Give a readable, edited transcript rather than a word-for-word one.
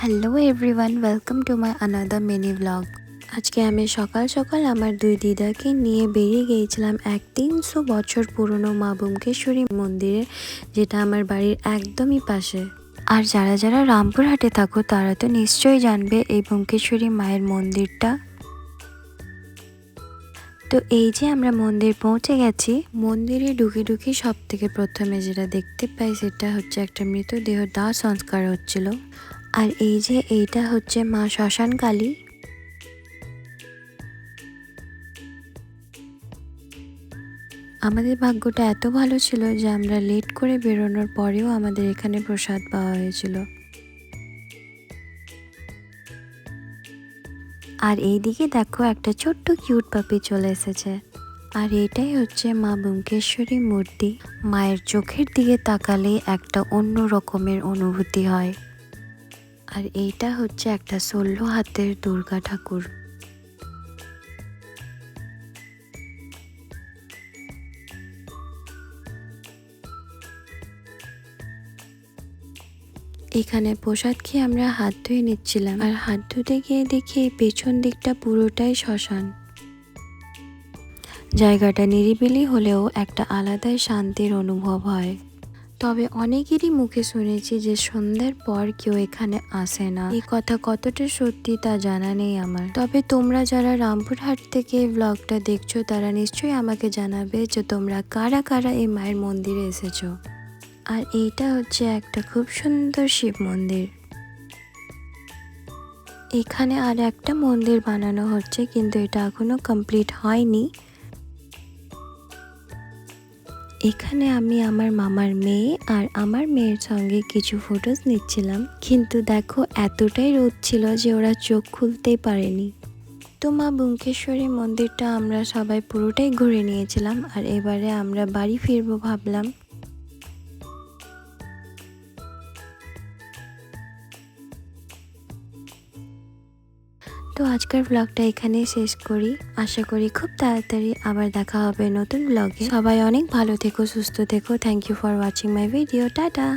Hello everyone, welcome to my another mini blog. আজকে আমি সকাল সকাল আমার দুই দিদাকে নিয়ে বেরিয়ে গিয়েছিলাম এক 300 বছর পুরনো মা ব্যোমকেশ্বরী মন্দিরে, যেটা আমার বাড়ির একদমই পাশে। আর যারা যারা রামপুরহাটে থাকো তারা তো নিশ্চয়ই জানবে এই ব্যোমকেশ্বরী মায়ের মন্দিরটা। তো এই যে আমরা মন্দির পৌঁছে গেছি। মন্দিরে ঢুকে ঢুকে সব থেকে প্রথমে যেটা দেখতে পাই সেটা হচ্ছে একটা মৃতদেহ দাহ সংস্কার হচ্ছিল। আর এই যে এইটা হচ্ছে মা শ্মশান কালী। আমাদের ভাগ্যটা এত ভালো ছিল যে আমরা লেট করে বেরোনোর পরেও আমাদের এখানে প্রসাদ পাওয়া হয়েছিল। আর এইদিকে দেখো একটা ছোট্ট কিউট পাপি চলে এসেছে। আর এটাই হচ্ছে মা ব্যোমকেশ্বরী মূর্তি। মায়ের চোখের দিকে তাকালে একটা অন্য রকমের অনুভূতি হয়। আর এইটা হচ্ছে একটা 16 হাতের দুর্গা ঠাকুর। এখানে প্রসাদ খেয়ে আমরা হাত ধুয়ে নিচ্ছিলাম, আর হাত ধুতে গিয়ে দেখি পেছন দিকটা পুরোটাই শ্মশান। জায়গাটা নিরিবিলি হলেও একটা আলাদাই শান্তির অনুভব হয়। তবে অনেকেরই মুখে শুনেছি যে সন্ধ্যার পর কেউ এখানে আসে না। এই কথা কতটা সত্যি তা জানা নেই আমার। তবে তোমরা যারা রামপুরহাট থেকে ব্লগটা দেখছো তারা নিশ্চয়ই আমাকে জানাবে যে তোমরা কারা কারা এই মায়ের মন্দিরে এসেছো। আর এইটা হচ্ছে একটা খুব সুন্দর শিব মন্দির। এখানে আর একটা মন্দির বানানো হচ্ছে, কিন্তু এটা এখনো কমপ্লিট হয়নি। এখানে আমি আমার মামার মেয়ে আর আমার মেয়ের সঙ্গে কিছু ফটোজ নিচ্ছিলাম, কিন্তু দেখো এতটাই রোদ ছিল যে ওরা চোখ খুলতেই পারেনি। তো মা ব্যোমকেশ্বরী মন্দিরটা আমরা সবাই পুরোটাই ঘুরে নিয়েছিলাম, আর এবারে আমরা বাড়ি ফিরবো ভাবলাম। তো আজকের ব্লগটা এখানেই শেষ করি। আশা করি খুব তাড়াতাড়ি আবার দেখা হবে নতুন ব্লগে। সবাই অনেক ভালো থেকো, সুস্থ থেকো। Thank you for watching my video. Tata.